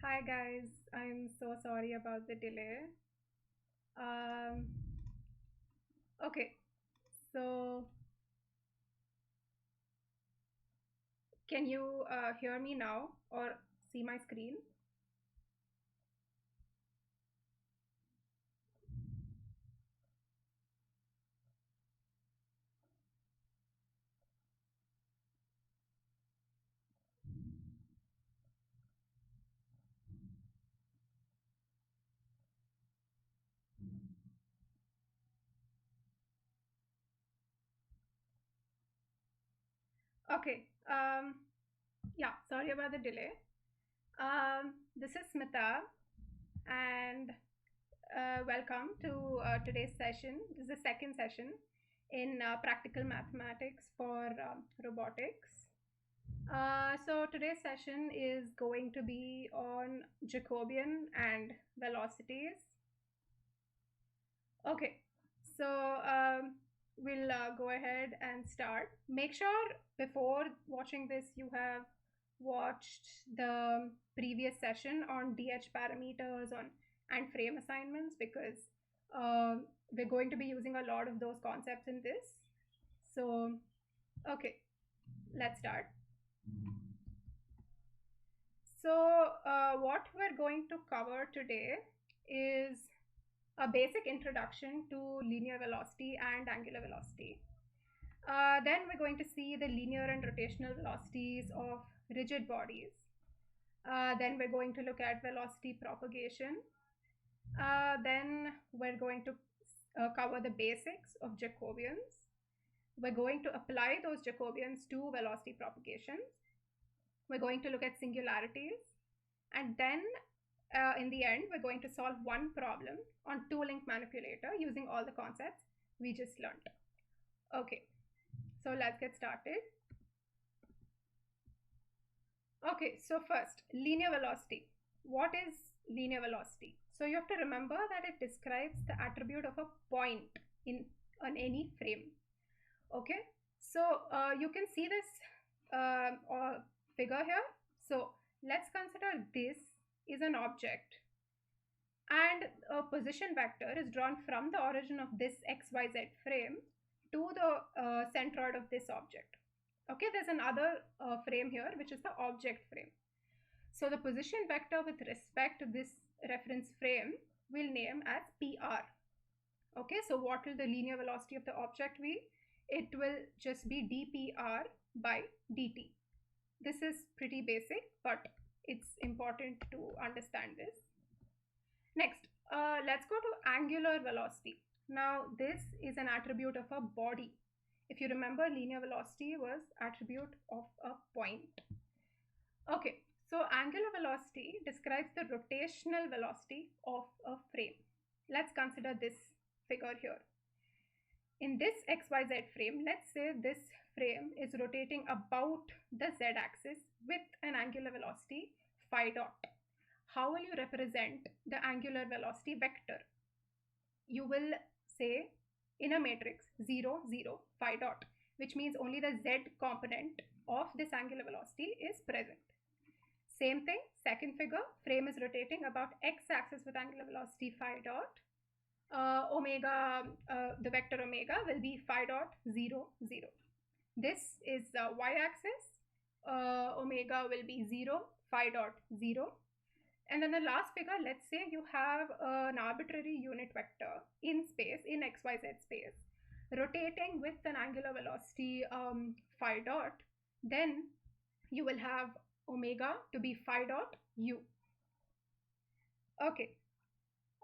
Hi guys, I'm so sorry about the delay. Um, okay, so can you hear me now or see my screen? Okay, yeah, sorry about the delay. This is Smita and welcome to today's session. This is the second session in practical mathematics for robotics. So today's session is going to be on Jacobian and velocities. Okay, so we'll go ahead and start. Make sure before watching this you have watched the previous session on DH parameters on and frame assignments because we're going to be using a lot of those concepts in this. So, okay, let's start. So, what we're going to cover today is a basic introduction to linear velocity and angular velocity. Then we're going to see the linear and rotational velocities of rigid bodies. Then we're going to look at velocity propagation. Then we're going to cover the basics of Jacobians. We're going to apply those Jacobians to velocity propagations. We're going to look at singularities. And then in the end, we're going to solve one problem on two-link manipulator using all the concepts we just learned. Okay, so let's get started. Okay, so first, linear velocity. What is linear velocity? So you have to remember that it describes the attribute of a point in on any frame. Okay, so you can see this figure here. So let's consider this is an object and a position vector is drawn from the origin of this xyz frame to the centroid of this object. Okay, there's another frame here which is the object frame. So the position vector with respect to this reference frame we'll name as PR. Okay, so what will the linear velocity of the object be? It will just be dpr by dt. This is pretty basic, but it's important to understand this. Next, let's go to angular velocity. Now, this is an attribute of a body. If you remember, linear velocity was attribute of a point. Okay, so angular velocity describes the rotational velocity of a frame. Let's consider this figure here. In this XYZ frame, let's say this frame is rotating about the Z axis with an angular velocity phi dot. How will you represent the angular velocity vector? You will say in a matrix 0, 0, phi dot, which means only the Z component of this angular velocity is present. Same thing, second figure, frame is rotating about x-axis with angular velocity phi dot. The vector omega will be phi dot 0, 0. This is the y-axis. Omega will be 0, phi dot 0. And then the last figure, let's say you have an arbitrary unit vector in space, in xyz space, rotating with an angular velocity phi dot. Then you will have omega to be phi dot u. Okay,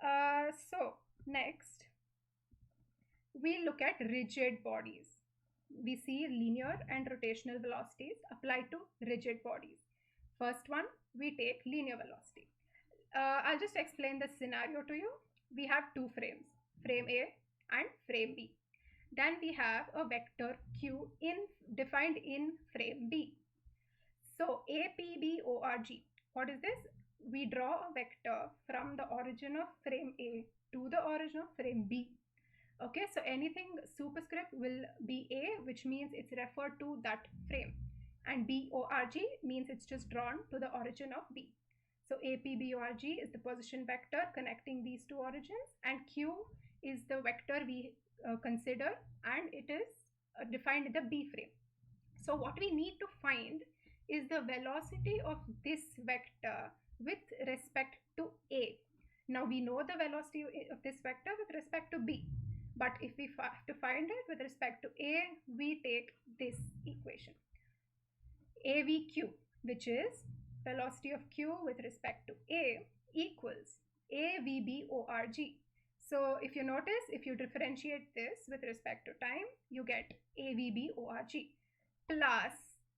so next we look at rigid bodies. We see linear and rotational velocities applied to rigid bodies. First one, we take linear velocity. I'll just explain the scenario to you. We have two frames, frame A and frame B. Then we have a vector Q defined in frame B. So APBORG, what is this? We draw a vector from the origin of frame A to the origin of frame B. Okay, so anything superscript will be A, which means it's referred to that frame, and BORG means it's just drawn to the origin of B. So APBORG is the position vector connecting these two origins, and Q is the vector we consider, and it is defined in the B frame. So what we need to find is the velocity of this vector with respect to A. Now we know the velocity of this vector with respect to B, but if we have to find it with respect to A, we take this equation. AVQ, which is velocity of Q with respect to A, equals AVBORG. So if you notice, if you differentiate this with respect to time, you get AVBORG plus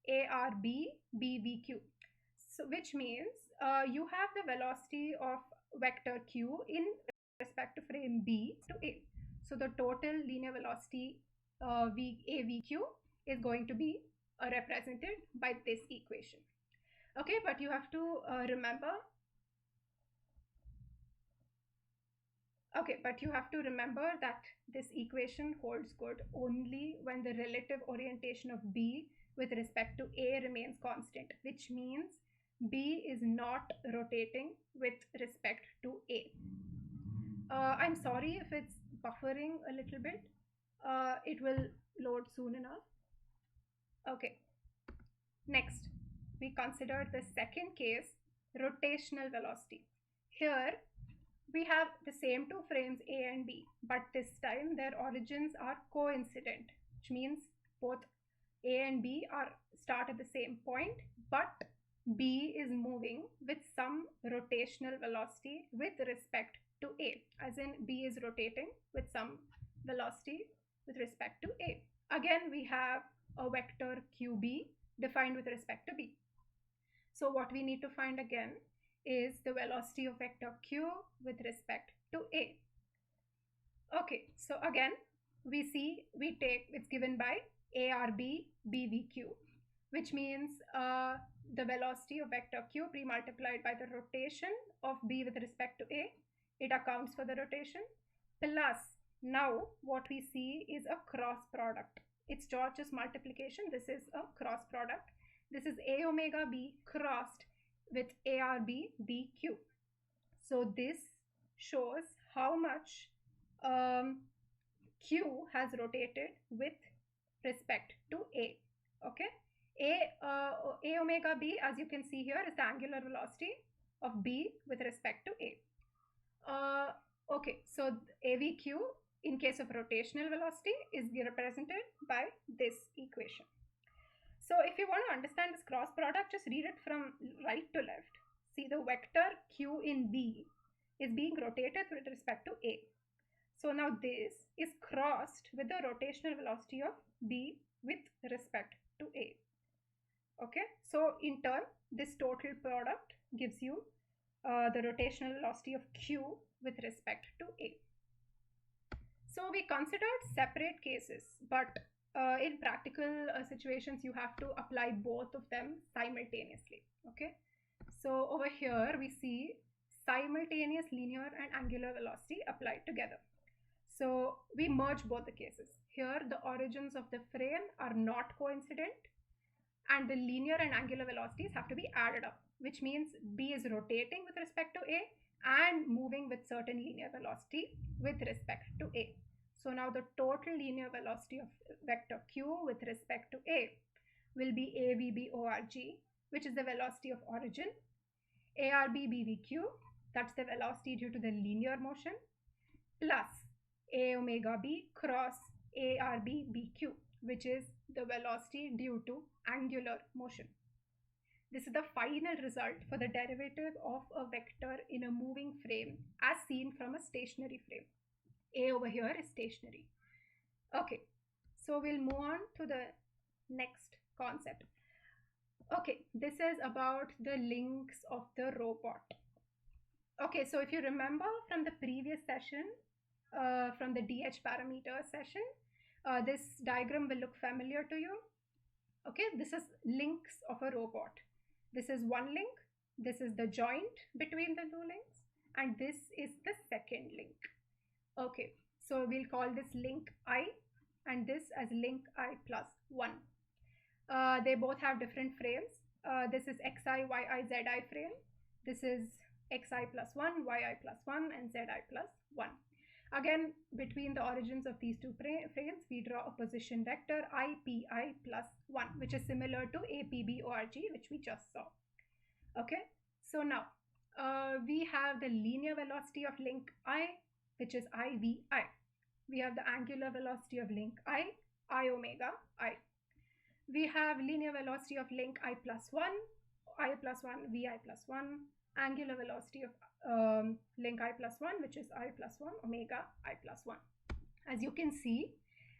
ARBBVQ. So which means you have the velocity of vector Q in respect to frame B to A. So the total linear velocity AVQ is going to be represented by this equation. Okay, but you have to remember that this equation holds good only when the relative orientation of B with respect to A remains constant, which means B is not rotating with respect to A. I'm sorry if it's buffering a little bit. It will load soon enough. Okay. Next, we consider the second case, rotational velocity. Here, we have the same two frames A and B, but this time their origins are coincident, which means both A and B start at the same point, but B is moving with some rotational velocity with respect to A, as in B is rotating with some velocity with respect to A. Again, we have a vector QB defined with respect to B. So what we need to find again is the velocity of vector Q with respect to A. Okay, so again we take it's given by ARBBVQ, which means the velocity of vector Q pre-multiplied by the rotation of B with respect to A. It accounts for the rotation, plus now what we see is a cross product. It's not just multiplication, this is a cross product. This is A omega B crossed with ARBBQ. So this shows how much Q has rotated with respect to A. Okay, A omega B, as you can see here, is the angular velocity of B with respect to A. Okay, so AVQ in case of rotational velocity is represented by this equation. So if you want to understand this cross product, just read it from right to left. See, the vector Q in B is being rotated with respect to A. So now this is crossed with the rotational velocity of B with respect to A. Okay, so in turn, this total product gives you the rotational velocity of Q with respect to A. So we considered separate cases, but in practical situations, you have to apply both of them simultaneously. Okay, so over here we see simultaneous linear and angular velocity applied together. So we merge both the cases. Here the origins of the frame are not coincident, and the linear and angular velocities have to be added up, which means B is rotating with respect to A and moving with certain linear velocity with respect to A. So now the total linear velocity of vector Q with respect to A will be AVBORG, which is the velocity of origin, ARBBVQ, that's the velocity due to the linear motion, plus A omega B cross ARBBQ, which is the velocity due to angular motion. This is the final result for the derivative of a vector in a moving frame as seen from a stationary frame. A over here is stationary. Okay, so we'll move on to the next concept. Okay, this is about the links of the robot. Okay, so if you remember from the previous session, from the DH parameter session, this diagram will look familiar to you. Okay, this is links of a robot. This is one link, this is the joint between the two links, and this is the second link. Okay, so we'll call this link I and this as link I plus 1. They both have different frames. This is XI, YI, ZI frame. This is xi plus 1, yi plus 1, and zi plus 1. Again, between the origins of these two frames, we draw a position vector ipi plus 1, which is similar to apborg, which we just saw. Okay, so now we have the linear velocity of link I, which is ivi. We have the angular velocity of link I omega I. We have linear velocity of link I plus 1, vi plus 1, angular velocity of link I plus 1, which is I plus 1, omega I plus 1. As you can see,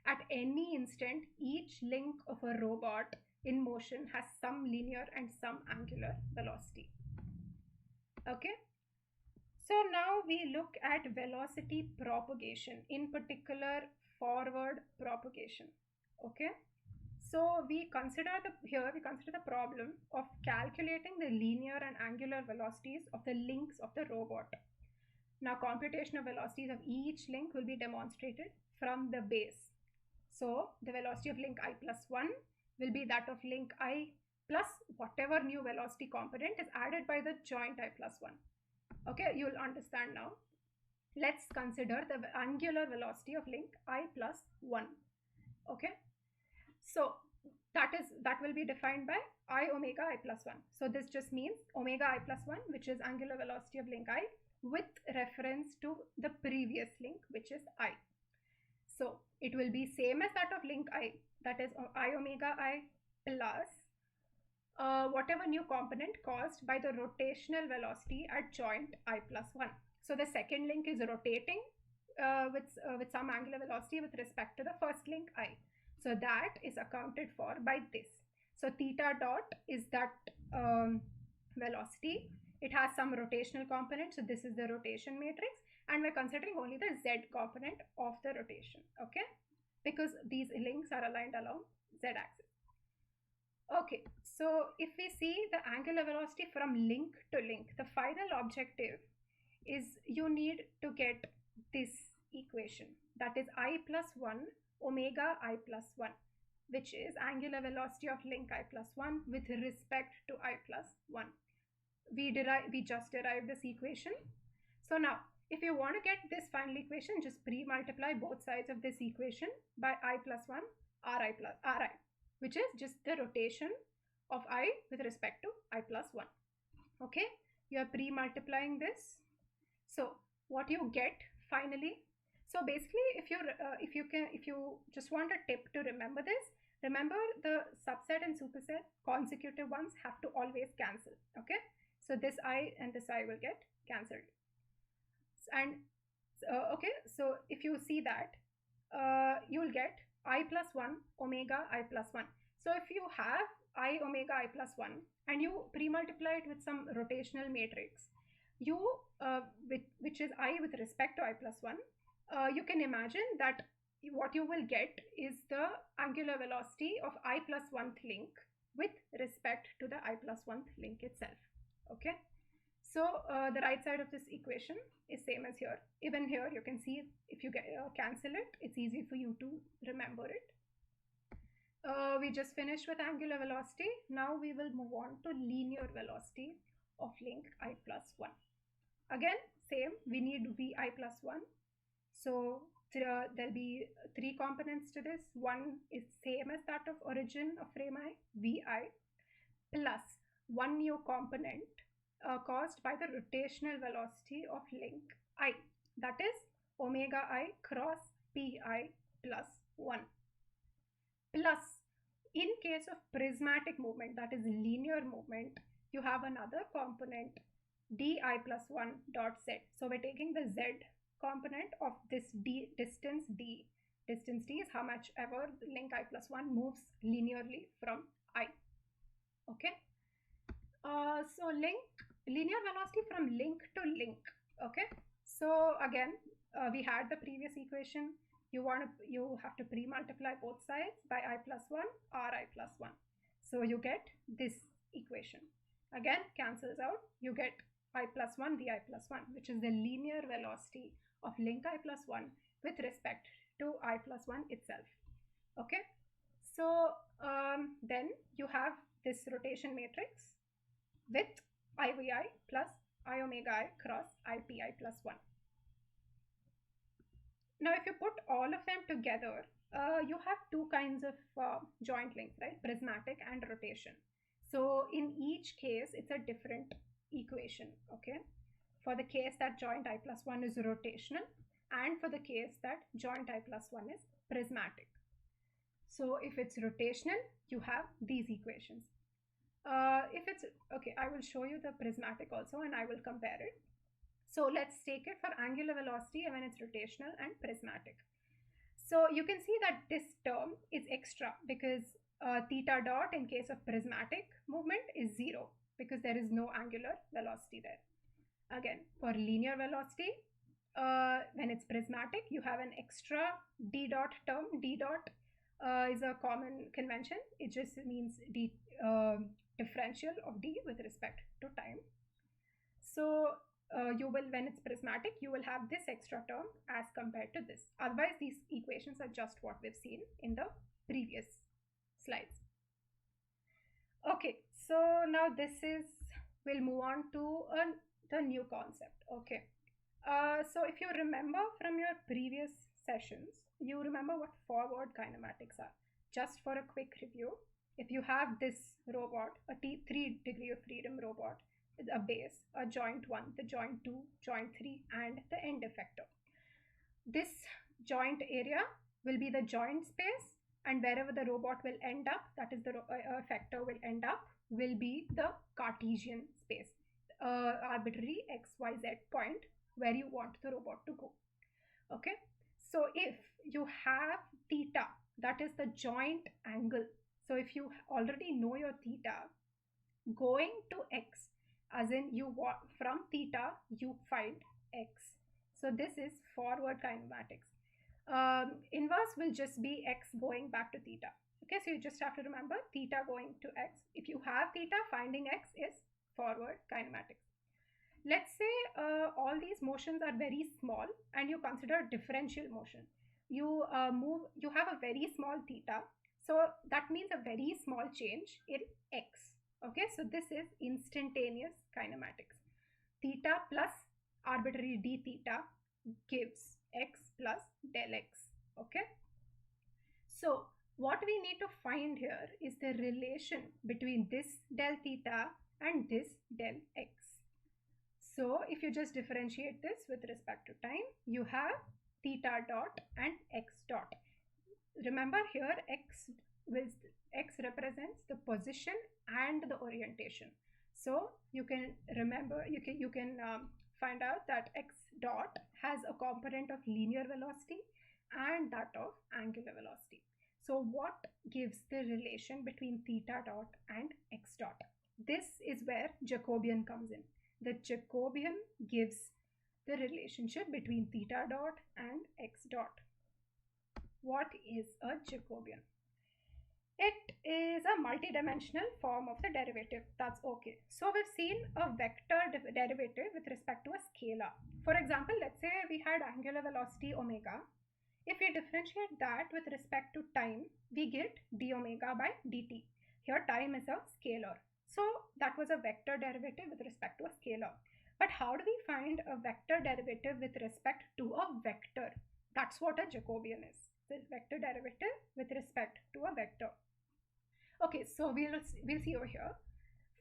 at any instant, each link of a robot in motion has some linear and some angular velocity. Okay, so now we look at velocity propagation, in particular forward propagation. Okay, so we consider the problem of calculating the linear and angular velocities of the links of the robot. Now computational velocities of each link will be demonstrated from the base. So the velocity of link I plus 1 will be that of link I plus whatever new velocity component is added by the joint I plus 1. Okay, you will understand now. Let's consider the angular velocity of link I plus 1. Okay, so that will be defined by I omega I plus 1. So this just means omega I plus 1, which is angular velocity of link I with reference to the previous link, which is I. So it will be same as that of link I, that is I omega I plus whatever new component caused by the rotational velocity at joint I plus 1. So the second link is rotating with some angular velocity with respect to the first link I. So that is accounted for by this. So theta dot is that velocity. It has some rotational component. So this is the rotation matrix. And we're considering only the z component of the rotation. Okay, because these links are aligned along z axis. Okay, so if we see the angular velocity from link to link, the final objective is you need to get this equation, that is I plus 1 omega I plus 1, which is angular velocity of link I plus 1 with respect to I plus 1. We just derived this equation. So now if you want to get this final equation, just pre-multiply both sides of this equation by I plus 1 ri plus ri, which is just the rotation of I with respect to I plus 1. Okay, you are pre-multiplying this. So what you get finally, so basically if you just want a tip to remember this, remember the subset and superset consecutive ones have to always cancel. Okay, so this I and this I will get cancelled. And okay, so if you see that you will get I plus 1 omega I plus 1. So if you have I omega I plus 1 and you pre-multiply it with some rotational matrix, you which is I with respect to I plus 1, you can imagine that what you will get is the angular velocity of I plus 1th link with respect to the I plus 1th link itself. Okay, so the right side of this equation is same as here. Even here you can see if you cancel it, it's easy for you to remember it. We just finished with angular velocity. Now we will move on to linear velocity of link I plus 1. Again, same, we need vi plus 1. So there'll be 3 components to this. One is same as that of origin of frame I, vi, plus one new component caused by the rotational velocity of link I, that is omega I cross pi plus 1. Plus, in case of prismatic movement, that is linear movement, you have another component di plus 1 dot z. So we're taking the z component of this distance d. Distance d is how much ever link I plus 1 moves linearly from I. Okay. So linear velocity from link to link. Okay. So again, we had the previous equation. You have to pre-multiply both sides by I plus 1 or I plus 1. So you get this equation. Again, cancels out. You get I plus 1 vi plus 1, which is the linear velocity of link I plus 1 with respect to I plus 1 itself. Okay. So then you have this rotation matrix with IVI plus I omega I cross IPI plus 1. Now, if you put all of them together, you have two kinds of joint length, right? Prismatic and rotation. So in each case, it's a different equation, okay? For the case that joint I plus 1 is rotational, and for the case that joint I plus 1 is prismatic. So if it's rotational, you have these equations. If it's, okay, I will show you the prismatic also and I will compare it. So let's take it for angular velocity when it's rotational and prismatic. So you can see that this term is extra because theta dot in case of prismatic movement is 0 because there is no angular velocity there. Again, for linear velocity, when it's prismatic, you have an extra d dot term. D dot is a common convention. It just means differential of d with respect to time. So you will, when it's prismatic, you will have this extra term as compared to this. Otherwise, these equations are just what we've seen in the previous slides. Okay, so now we'll move on to the new concept. Okay, so if you remember from your previous sessions, you remember what forward kinematics are. Just for a quick review, if you have this robot, a 3 degree of freedom robot, a base, a joint 1, the joint 2, joint 3, and the end effector. This joint area will be the joint space, and wherever the robot will end up, that is the effector will end up, will be the Cartesian space, arbitrary x, y, z point where you want the robot to go. Okay, so if you have theta, that is the joint angle. So if you already know your theta, going to x, as in you want from theta you find x. So this is forward kinematics. Inverse will just be x going back to theta. Okay, so you just have to remember theta going to x. If you have theta, finding x is forward kinematics. Let's say all these motions are very small and you consider differential motion. You you have a very small theta, so that means a very small change in x. Okay, so this is instantaneous kinematics. Theta plus arbitrary d theta gives x plus del x. Okay, so what we need to find here is the relation between this del theta and this del x. So if you just differentiate this with respect to time, you have theta dot and x dot. Remember here x represents the position and the orientation. So you can remember, you can find out that x dot has a component of linear velocity and that of angular velocity. So what gives the relation between theta dot and x dot? This is where Jacobian comes in. The Jacobian gives the relationship between theta dot and x dot. What is a Jacobian? It is a multidimensional form of the derivative. That's okay. So we've seen a vector derivative with respect to a scalar. For example, let's say we had angular velocity omega. If we differentiate that with respect to time, we get d omega by dt. Here time is a scalar. So that was a vector derivative with respect to a scalar. But how do we find a vector derivative with respect to a vector? That's what a Jacobian is. The vector derivative with respect to a vector. Okay, so we'll see over here.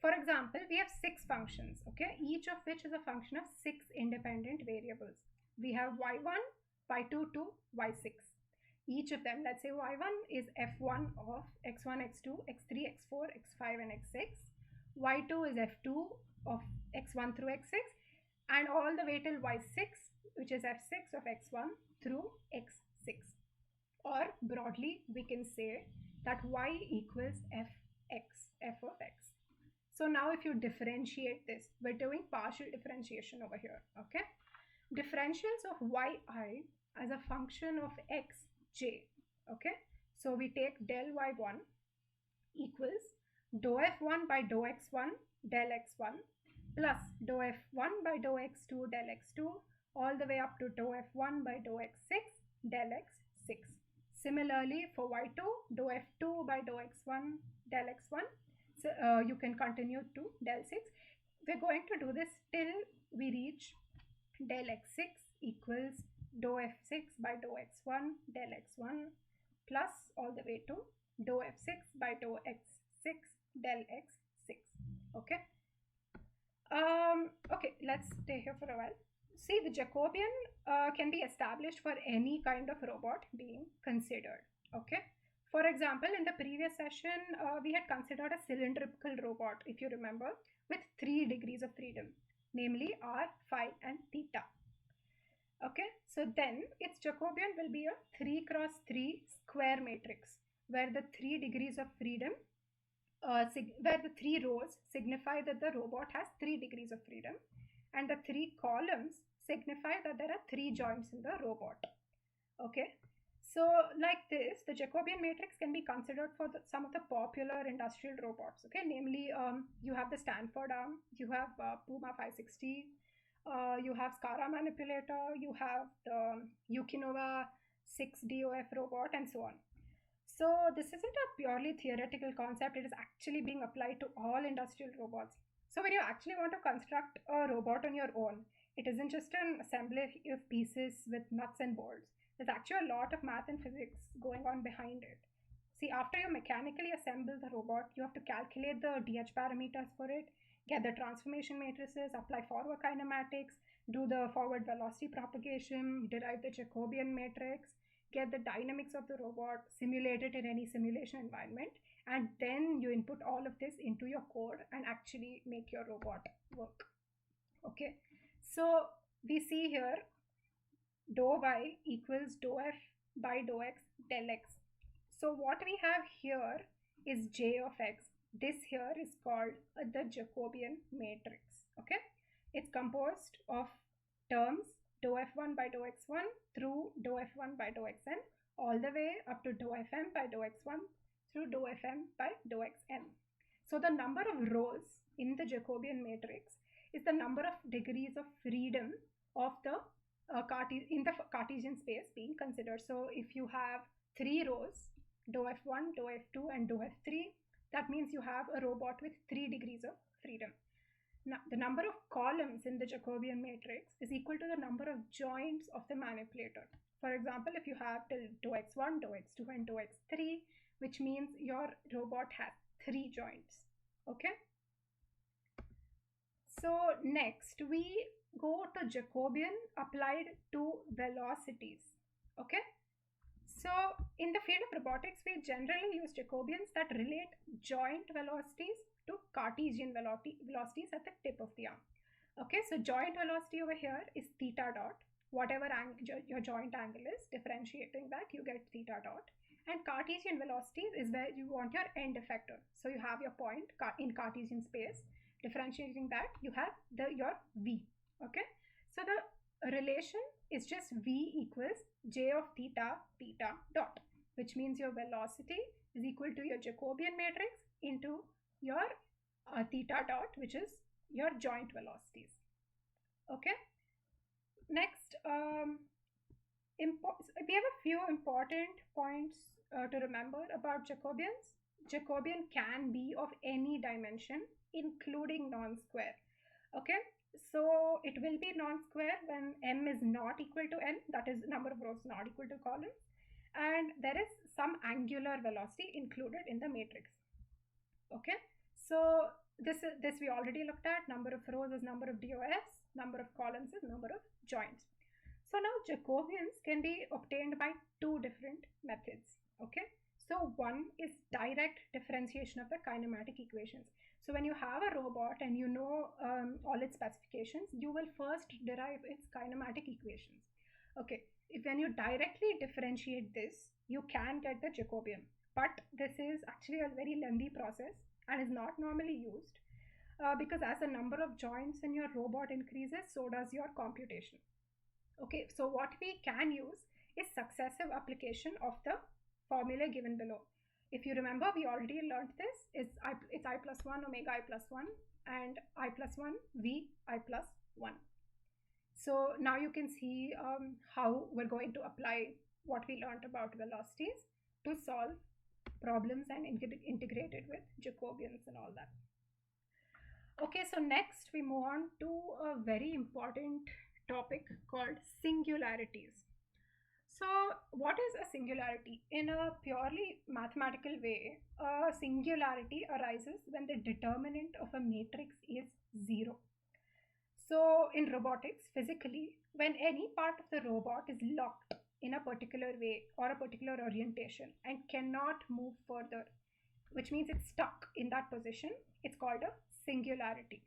For example, we have 6 functions, okay, each of which is a function of 6 independent variables. We have y1, y2 to y6. Each of them, let's say y1 is f1 of x1, x2, x3, x4, x5 and x6. y2 is f2 of x1 through x6, and all the way till y6, which is f6 of x1 through x6. Or broadly, we can say that y equals fx, f of x. So now if you differentiate this, we're doing partial differentiation over here, okay? Differentials of yi as a function of xj, okay? So we take del y1 equals dou f1 by dou x1 del x1 plus dou f1 by dou x2 del x2 all the way up to dou f1 by dou x6 del x6. Similarly for y2, dou f2 by dou x1 del x1. So you can continue to del 6. we're going to do this till we reach del x6 equals dou f6 by dou x1 del x1 plus all the way to dou f6 by dou x6 del x6. Okay. Okay, let's stay here for a while. See, the Jacobian can be established for any kind of robot being considered. Okay. For example, in the previous session, we had considered a cylindrical robot, if you remember, with 3 degrees of freedom, namely r, phi, and theta. Okay, so then its Jacobian will be a 3 cross 3 square matrix, where the 3 degrees of freedom, where the 3 rows signify that the robot has 3 degrees of freedom, and the 3 columns signify that there are 3 joints in the robot. Okay, so like this, the Jacobian matrix can be considered for some of the popular industrial robots. Okay, namely, you have the Stanford arm, you have Puma 560, you have SCARA manipulator, you have the Yukinova 6DOF robot, and so on. So this isn't a purely theoretical concept, it is actually being applied to all industrial robots. So when you actually want to construct a robot on your own, it isn't just an assembly of pieces with nuts and bolts. There's actually a lot of math and physics going on behind it. See, after you mechanically assemble the robot, you have to calculate the DH parameters for it, get the transformation matrices, apply forward kinematics, do the forward velocity propagation, derive the Jacobian matrix, get the dynamics of the robot, simulate it in any simulation environment, and then you input all of this into your code and actually make your robot work. Okay, so we see here dou y equals dou f by dou x del x. So what we have here is j of x. This here is called the Jacobian matrix. Okay, it's composed of terms dou f1 by dou x1 through dou f1 by dou xn all the way up to dou fm by dou x1 through dou fm by dou xn. So the number of rows in the Jacobian matrix is the number of degrees of freedom of the in the Cartesian space being considered. So if you have 3 rows, dou f1, dou f2, and dou f3, that means you have a robot with 3 degrees of freedom. Now, the number of columns in the Jacobian matrix is equal to the number of joints of the manipulator. For example, if you have till dou x1, dou x2, and dou x3, which means your robot has 3 joints. Okay. So next we go to Jacobian applied to velocities. Okay. So in the field of robotics, we generally use Jacobians that relate joint velocities to Cartesian velocities at the tip of the arm. Okay, so joint velocity over here is theta dot. Whatever your joint angle is, differentiating that, you get theta dot. And Cartesian velocities is where you want your end effector. So you have your point in Cartesian space. Differentiating that, you have your v. Okay, so the relation is just v equals j of theta dot, which means your velocity is equal to your Jacobian matrix into your theta dot, which is your joint velocities. Okay, next we have a few important points to remember about Jacobians. Jacobian can be of any dimension, including non-square. Okay, so it will be non-square when m is not equal to n, that is number of rows not equal to columns, and there is some angular velocity included in the matrix. Okay, so this we already looked at. Number of rows is number of DOS, number of columns is number of joints. So now Jacobians can be obtained by 2 different methods. Okay, so one is direct differentiation of the kinematic equations. So when you have a robot and you know all its specifications, you will first derive its kinematic equations. Okay, when you directly differentiate this, you can get the Jacobian, but this is actually a very lengthy process and is not normally used because as the number of joints in your robot increases, so does your computation. Okay, so what we can use is successive application of the formula given below. If you remember, we already learned this. It's I plus 1 omega I plus 1 and I plus 1 v I plus 1. So now you can see how we're going to apply what we learned about velocities to solve problems and integrate it with Jacobians and all that. Okay, so next we move on to a very important topic called singularities. So, what is a singularity? In a purely mathematical way, a singularity arises when the determinant of a matrix is zero. So, in robotics, physically, when any part of the robot is locked in a particular way or a particular orientation and cannot move further, which means it's stuck in that position, it's called a singularity.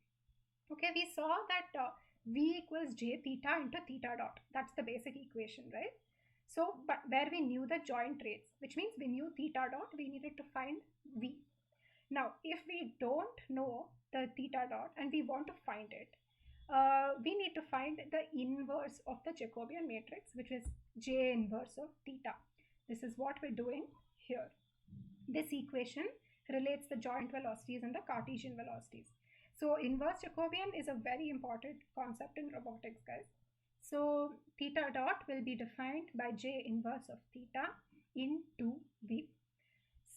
Okay, we saw that v equals j theta into theta dot. That's the basic equation, right? So, but where we knew the joint rates, which means we knew theta dot, we needed to find v. Now, if we don't know the theta dot and we want to find it, we need to find the inverse of the Jacobian matrix, which is j inverse of theta. This is what we're doing here. This equation relates the joint velocities and the Cartesian velocities. So inverse Jacobian is a very important concept in robotics, guys. So theta dot will be defined by j inverse of theta into v.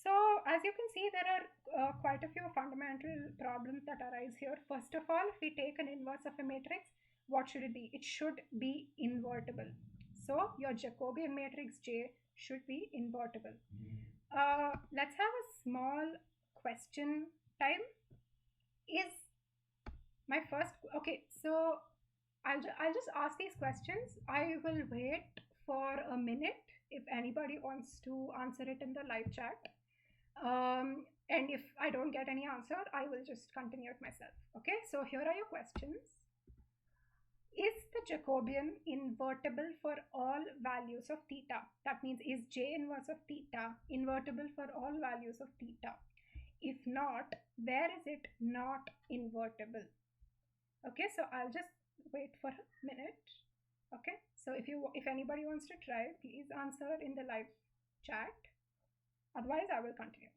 So as you can see, there are quite a few fundamental problems that arise here. First of all, if we take an inverse of a matrix, what should it be? It should be invertible. So your Jacobian matrix J should be invertible. Let's have a small question time. Is my first okay? So I'll just ask these questions. I will wait for a minute if anybody wants to answer it in the live chat. And if I don't get any answer, I will just continue it myself. Okay, so here are your questions. Is the Jacobian invertible for all values of theta? That means, is J inverse of theta invertible for all values of theta? If not, where is it not invertible? Okay, so I'll just wait for a minute. Okay, so if anybody wants to try, please answer in the live chat. Otherwise, I will continue.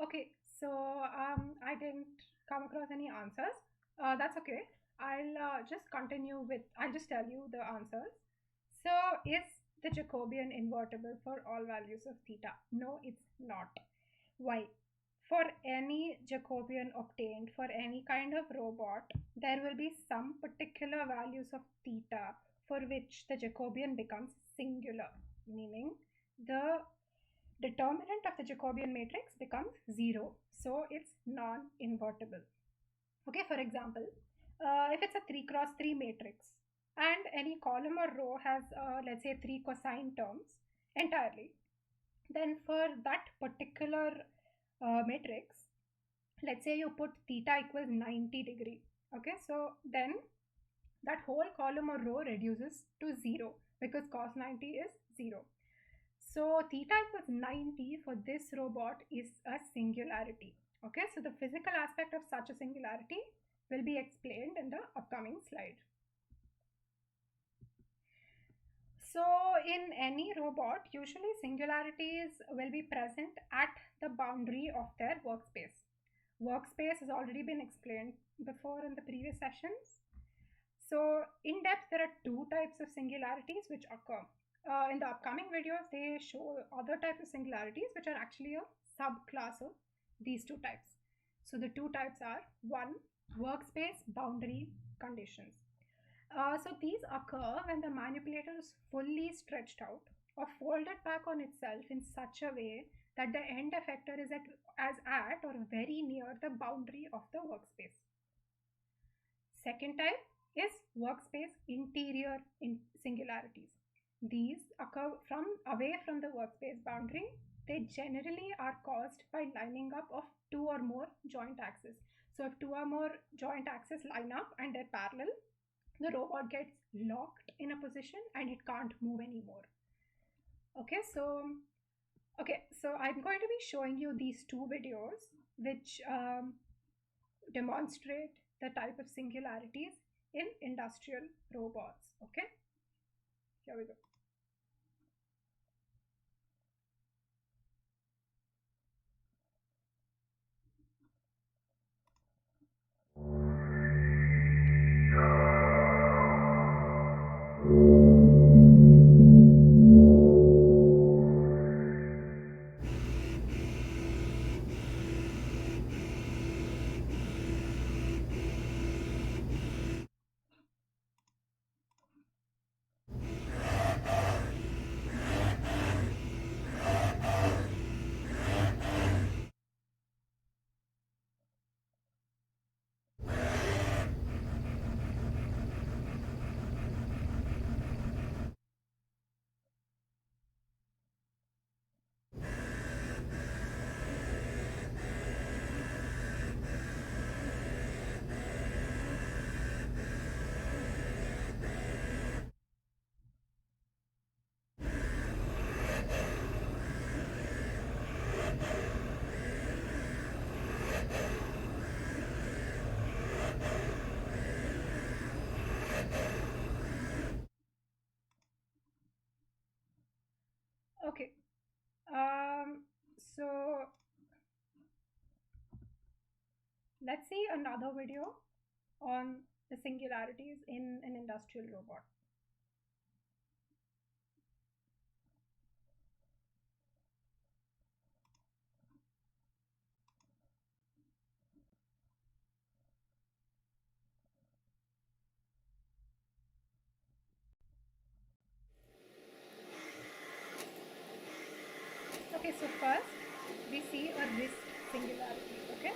Okay, so I didn't come across any answers. That's okay. I'll just tell you the answers. So, is the Jacobian invertible for all values of theta? No, it's not. Why? For any Jacobian obtained for any kind of robot, there will be some particular values of theta for which the Jacobian becomes singular, meaning the determinant of the Jacobian matrix becomes zero. So it's non-invertible. Okay, for example, if it's a 3 cross 3 matrix and any column or row has, let's say, 3 cosine terms entirely, then for that particular matrix, let's say you put theta equals 90 degree. Okay, so then that whole column or row reduces to 0 because cos 90 is 0. So theta equals 90 for this robot is a singularity. Okay, so the physical aspect of such a singularity will be explained in the upcoming slide. So in any robot, usually singularities will be present at the boundary of their workspace. Workspace has already been explained before in the previous sessions. So in depth, there are two types of singularities which occur. In the upcoming videos, they show other types of singularities which are actually a subclass of these two types. So the two types are: one, workspace boundary conditions. So these occur when the manipulator is fully stretched out or folded back on itself in such a way that the end effector is at or very near the boundary of the workspace. Second type is workspace interior singularities. These occur from away from the workspace boundary. They generally are caused by lining up of two or more joint axes. So if two or more joint axes line up and they're parallel, the robot gets locked in a position and it can't move anymore. Okay, so I'm going to be showing you these two videos which demonstrate the type of singularities in industrial robots. Okay, here we go. Okay, so let's see another video on the singularities in an industrial robot. Okay, so first we see a wrist singularity. Okay,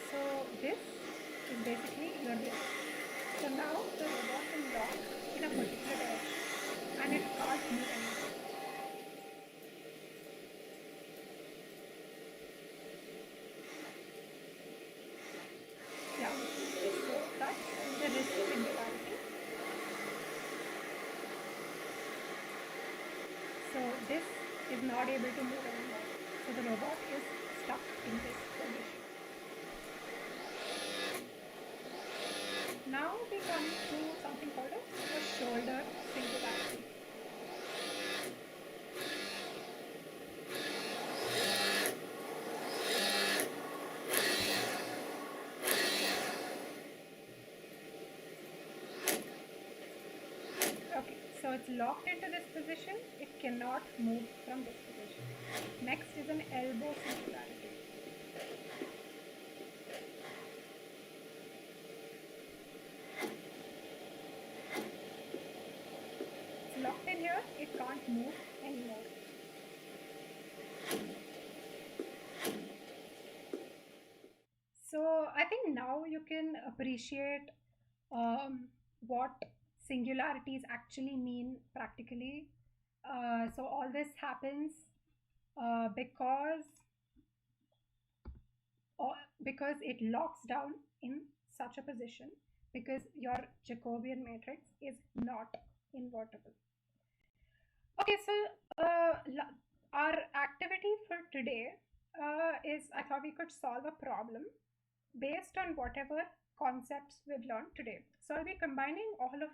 so this is basically your wrist. So now the robot will lock in a particular direction and it can't move anymore. Yeah, so that's the wrist singularity. So this is not able to move anymore. So the robot is stuck in this position. Now we come to something called a shoulder singularity. Okay, so it's locked into this position. It cannot move from this position. Next is an elbow singularity. It's locked in here. It can't move anymore. So I think now you can appreciate what singularities actually mean practically. So all this happens because because it locks down in such a position because your Jacobian matrix is not invertible. Okay, so our activity for today is I thought we could solve a problem based on whatever concepts we've learned today. So I'll be combining all of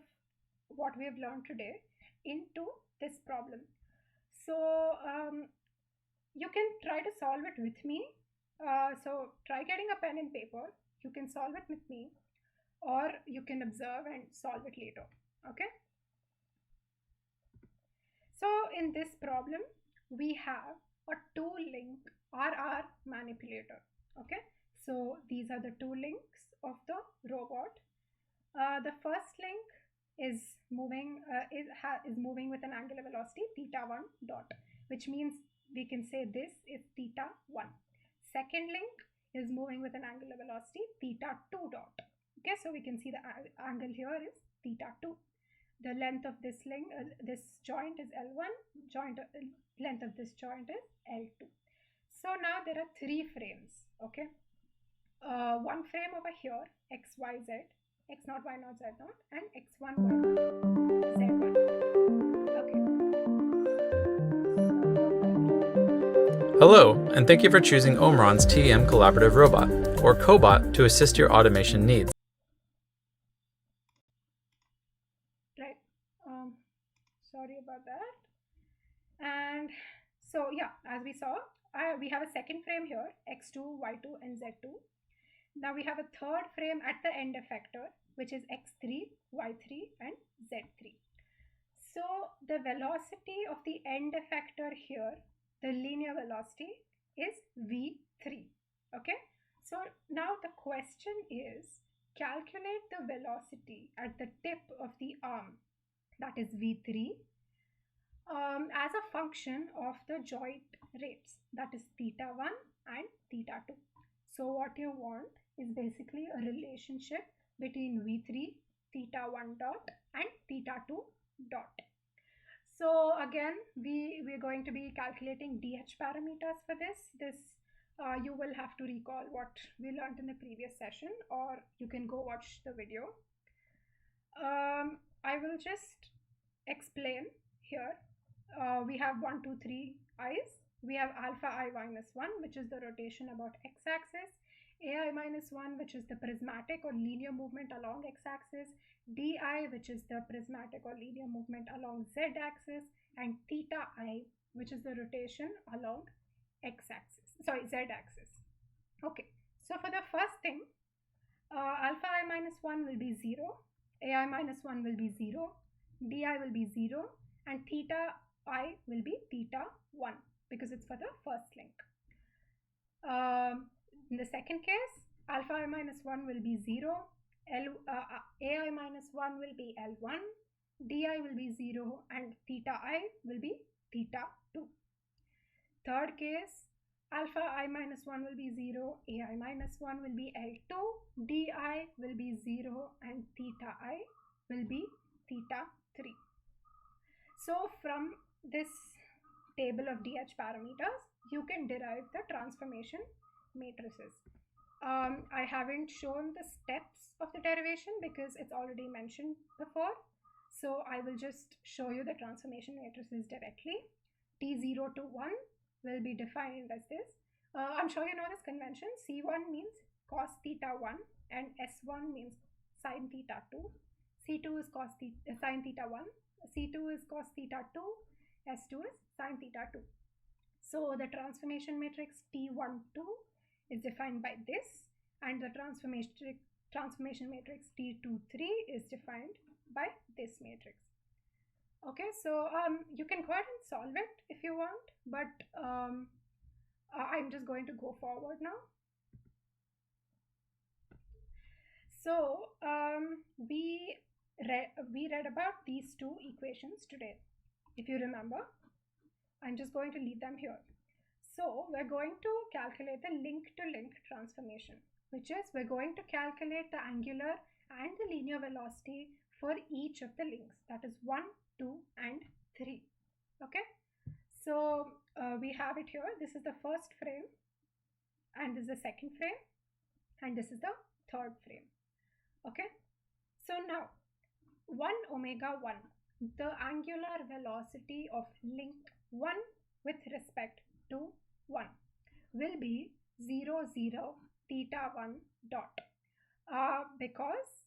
what we have learned today into this problem. So you can try to solve it with me. So try getting a pen and paper. You can solve it with me, or you can observe and solve it later. Okay. So in this problem, we have a two-link RR manipulator. Okay. So these are the two links of the robot. The first link is moving with an angular velocity theta1 dot, which means we can say this is theta1. Second link is moving with an angular velocity theta2 dot. Okay, so we can see the angle here is theta2. The length of this link, this joint is L1, length of this joint is L2. So now there are three frames. Okay, one frame over here, x, y, z, x naught, y naught, z naught, and x1, y1, z1. Okay. Hello, and thank you for choosing Omron's TEM Collaborative Robot, or Cobot, to assist your automation needs. Right. Sorry about that. And so, yeah, as we saw, we have a second frame here, x2, y2, and z2. Now we have a third frame at the end effector, which is x3, y3, and z3. So the velocity of the end effector here, the linear velocity, is v3. Okay. So now the question is, calculate the velocity at the tip of the arm, that is v3, as a function of the joint rates, that is theta1 and theta2. So what you want is basically a relationship between v3, theta1 dot, and theta2 dot. So again, we're going to be calculating DH parameters for this. You will have to recall what we learned in the previous session, or you can go watch the video. I will just explain here. We have 1, 2, 3 i's. We have alpha I minus 1, which is the rotation about x-axis, ai minus 1, which is the prismatic or linear movement along x-axis, di, which is the prismatic or linear movement along z-axis, and theta I, which is the rotation along z-axis. Okay, so for the first thing, alpha I minus 1 will be 0, ai minus 1 will be 0, di will be 0, and theta I will be theta 1, because it's for the first link. In the second case, alpha I minus 1 will be 0, ai minus 1 will be L1, di will be 0, and theta I will be theta 2. Third case, alpha I minus 1 will be 0, ai minus 1 will be L2, di will be 0, and theta I will be theta 3. So from this table of DH parameters, you can derive the transformation matrices. I haven't shown the steps of the derivation because it's already mentioned before. So I will just show you the transformation matrices directly. T0 to 1 will be defined as this. I'm sure you know this convention. C1 means cos theta 1 and S1 means sin theta 2. C2 is sin theta 1. C2 is cos theta 2, S2 is sin theta 2. So the transformation matrix T12 is defined by this, and the transformation matrix T23 is defined by this matrix. Okay, so you can go ahead and solve it if you want, but I'm just going to go forward now. So we read about these two equations today. If you remember, I'm just going to leave them here. So we're going to calculate the link-to-link transformation, which is we're going to calculate the angular and the linear velocity for each of the links, that is 1, 2, and 3. Okay, so we have it here. This is the first frame, and this is the second frame, and this is the third frame. Okay, so now 1 omega 1, the angular velocity of link 1 with respect to 1 will be 0, 0, theta 1 dot, because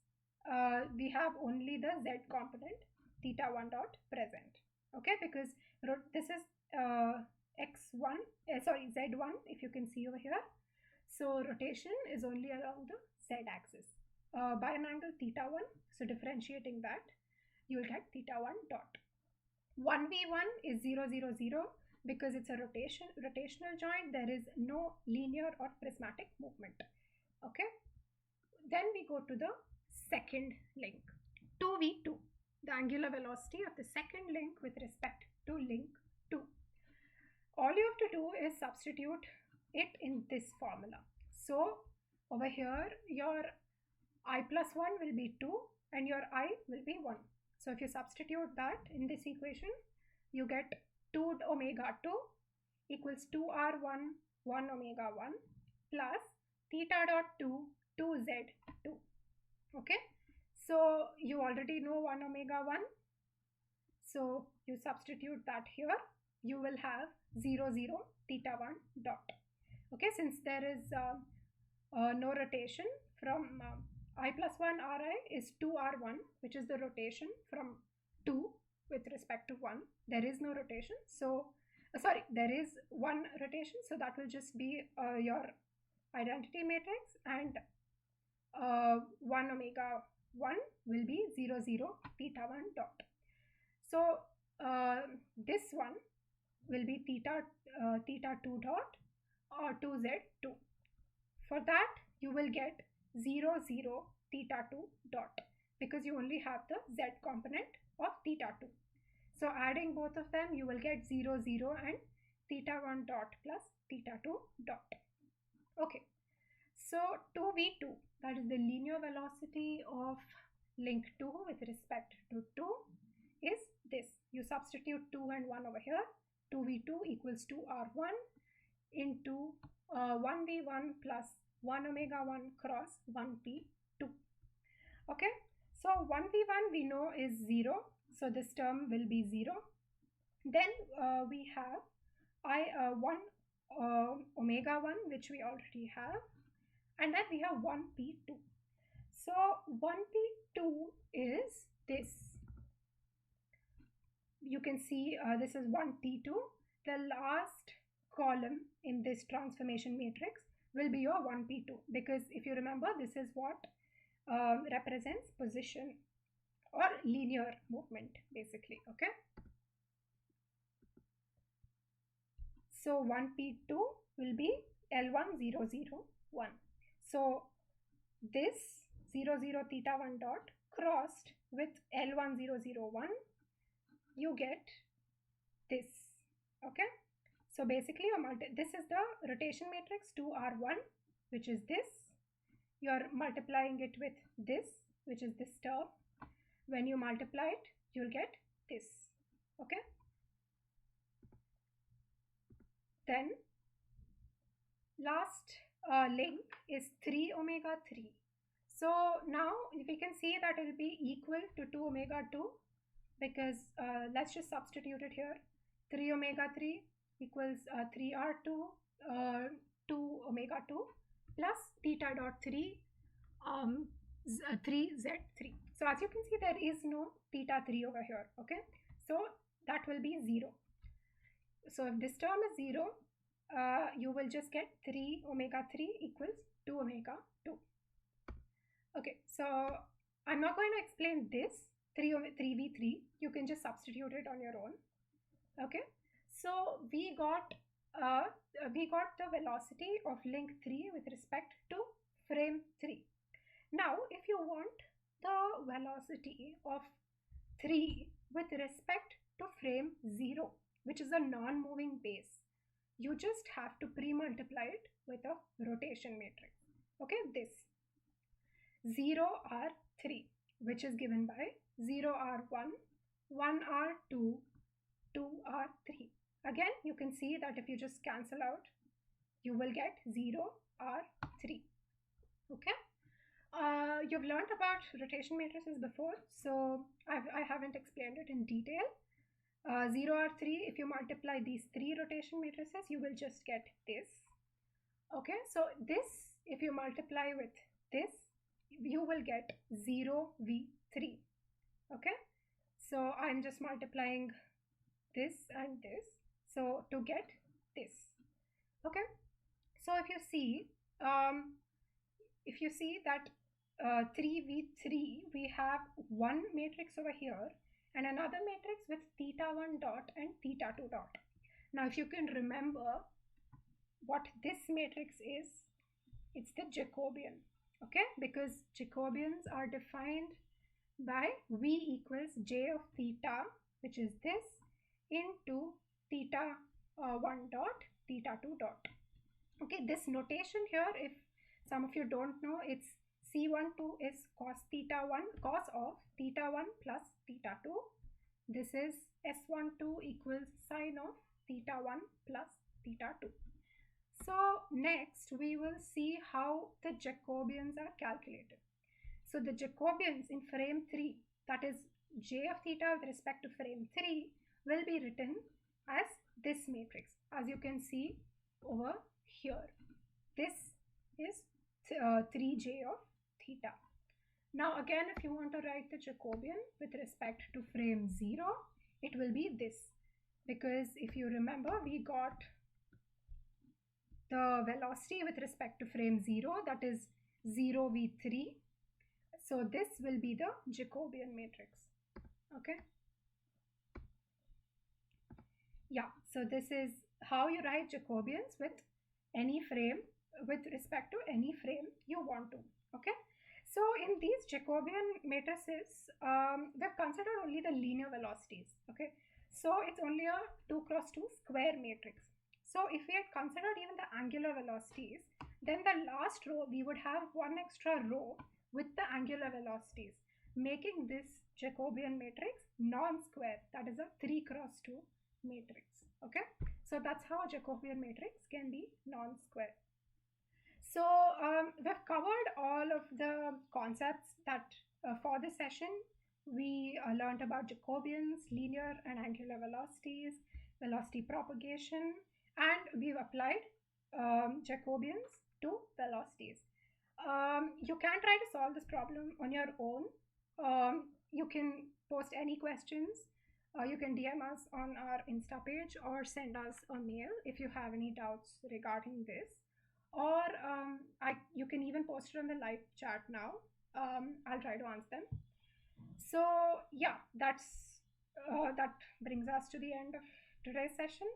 we have only the z component theta 1 dot present. Okay, because this is x1, z1, if you can see over here. So rotation is only along the z axis by an angle theta 1. So differentiating that, you will get theta 1 dot. 1v1 is 0, 0, 0 because it's a rotational joint. There is no linear or prismatic movement. Okay, then we go to the second link, 2v2, the angular velocity of the second link with respect to link 2. All you have to do is substitute it in this formula. So over here your I plus 1 will be 2 and your I will be 1. So if you substitute that in this equation, you get 2 omega 2 equals 2r1 1 omega 1 plus theta dot 2 2z2. Okay, so you already know 1 omega 1, so you substitute that here, you will have 0 0 theta 1 dot. Okay, since there is no rotation from I plus 1 Ri is 2r1, which is the rotation from 2 with respect to 1. There is no rotation, so sorry, there is one rotation, so that will just be your identity matrix, and 1 omega 1 will be 0 0 theta 1 dot. So this one will be theta 2 dot or 2z2. For that you will get 0 0 theta 2 dot, because you only have the z component of theta 2. So adding both of them, you will get 0 0 and theta 1 dot plus theta 2 dot. Okay, so 2v2, that is the linear velocity of link 2 with respect to 2, is this. You substitute 2 and 1 over here. 2v2 equals 2r1 into 1v1 plus 1 omega 1 cross 1p2. Okay, so 1v1 we know is 0, so this term will be 0. Then we have 1 omega 1, which we already have, and then we have 1p2. So 1p2 is this. You can see this is 1t2. The last column in this transformation matrix will be your 1p2, because if you remember, this is what represents position or linear movement basically. Okay, so 1p2 will be L1 0 0 1. So this 0 0 theta 1 dot crossed with L1 0 0 1, you get this. Okay, so basically this is the rotation matrix 2r1, which is this. You are multiplying it with this, which is this term. When you multiply it, you'll get this. Okay, then last link is 3 omega 3. So now we can see that it will be equal to 2 omega 2, because let's just substitute it here. 3 omega 3 equals 3r2 2 omega 2 plus theta dot 3 3z3. So as you can see, there is no theta 3 over here. Okay, so that will be 0. So if this term is 0, you will just get 3 omega 3 equals 2 omega 2. Okay, so I'm not going to explain this 3v3. You can just substitute it on your own. Okay, so we got the velocity of link 3 with respect to frame 3. Now if you want the velocity of 3 with respect to frame 0, which is a non-moving base, you just have to pre-multiply it with a rotation matrix. Okay, this 0r3, which is given by 0r1 1r2 2r3. Again, you can see that if you just cancel out, you will get 0r3. Okay, you've learned about rotation matrices before, so I haven't explained it in detail. 0r3, if you multiply these 3 rotation matrices, you will just get this. Okay, so this, if you multiply with this, you will get 0v3. Okay, so I'm just multiplying this and this, so to get this. Okay, so if you see that 3v3, we have one matrix over here and another matrix with theta 1 dot and theta 2 dot. Now if you can remember what this matrix is, It's the Jacobian. Okay, because Jacobians are defined by v equals j of theta, which is this, into theta 1 dot theta 2 dot. Okay, this notation here, if some of you don't know, it's C12 is cos theta 1, cos of theta 1 plus theta 2. This is S12 equals sine of theta 1 plus theta 2. So next we will see how the Jacobians are calculated. So the Jacobians in frame 3, that is j of theta with respect to frame 3, will be written as this matrix, as you can see over here. This is 3j of theta. Now again, if you want to write the Jacobian with respect to frame 0, it will be this, because if you remember, we got the velocity with respect to frame 0, that is 0v3. So this will be the Jacobian matrix. Okay. Yeah, so this is how you write Jacobians with any frame, with respect to any frame you want to. Okay. So in these Jacobian matrices, we've considered only the linear velocities. Okay. So it's only a 2 cross 2 square matrix. So if we had considered even the angular velocities, then the last row we would have one extra row with the angular velocities, making this Jacobian matrix non-square. That is a 3 cross 2 matrix. Okay, so that's how a Jacobian matrix can be non-square. So we've covered all of the concepts that for this session we learned about Jacobians, linear and angular velocities, velocity propagation, and we've applied Jacobians to velocities. You can try to solve this problem on your own. You can post any questions. You can DM us on our Insta page or send us a mail if you have any doubts regarding this. Or you can even post it on the live chat now. I'll try to answer them. So yeah, that brings us to the end of today's session.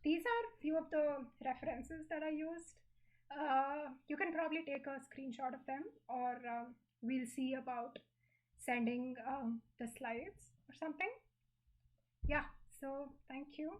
These are few of the references that I used. You can probably take a screenshot of them, or we'll see about sending the slides or something. Yeah, so thank you.